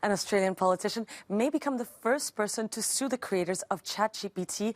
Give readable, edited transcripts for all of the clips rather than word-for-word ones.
An Australian politician may become the first person to sue the creators of ChatGPT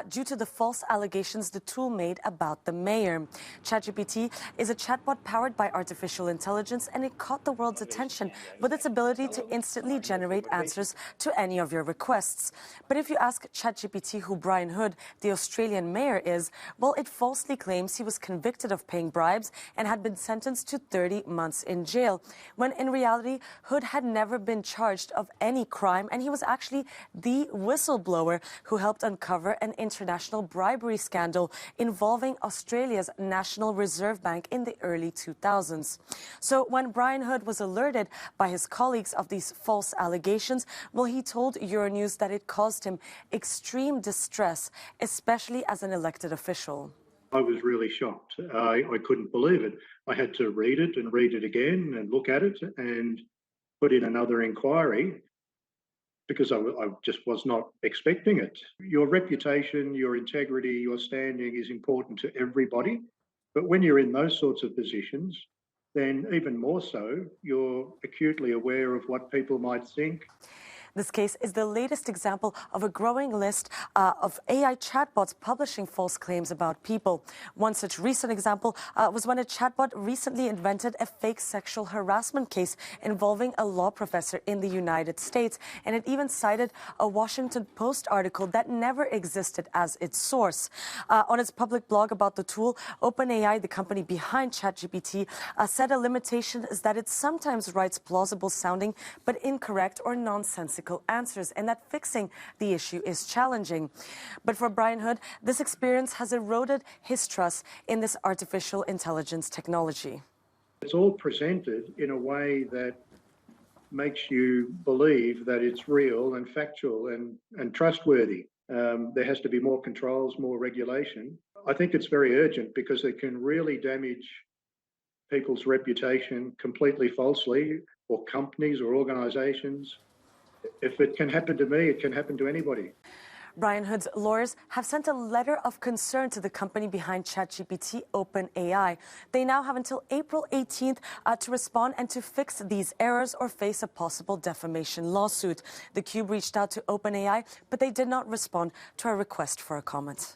due to the false allegations the tool made about the mayor. ChatGPT is a chatbot powered by artificial intelligence, and it caught the world's attention with its ability to instantly generate answers to any of your requests. But if you ask ChatGPT who Brian Hood, the Australian mayor, is, well, it falsely claims he was convicted of paying bribes and had been sentenced to 30 months in jail, when in reality, Hood had never been charged of any crime, and he was actually the whistleblower who helped uncover an international bribery scandal involving Australia's National Reserve Bank in the early 2000s. So when Brian Hood was alerted by his colleagues of these false allegations, well, he told Euronews that it caused him extreme distress, especially as an elected official. I was really shocked. I couldn't believe it. I had to read it and read it again and look at it and put in another inquiry because I just was not expecting it. Your reputation, your integrity, your standing is important to everybody. But when you're in those sorts of positions, then even more so, you're acutely aware of what people might think. This case is the latest example of a growing list of AI chatbots publishing false claims about people. One such recent example was when a chatbot recently invented a fake sexual harassment case involving a law professor in the United States, and it even cited a Washington Post article that never existed as its source. On its public blog about the tool, OpenAI, the company behind ChatGPT, said a limitation is that it sometimes writes plausible sounding but incorrect or nonsensical answers, and that fixing the issue is challenging. But for Brian Hood, this experience has eroded his trust in this artificial intelligence technology. It's all presented in a way that makes you believe that it's real and factual and trustworthy. There has to be more controls, more regulation. I think it's very urgent because it can really damage people's reputation completely falsely, or companies or organisations. If it can happen to me, it can happen to anybody. Brian Hood's lawyers have sent a letter of concern to the company behind ChatGPT, OpenAI. They now have until April 18th to respond and to fix these errors or face a possible defamation lawsuit. The Cube reached out to OpenAI, but they did not respond to our request for a comment.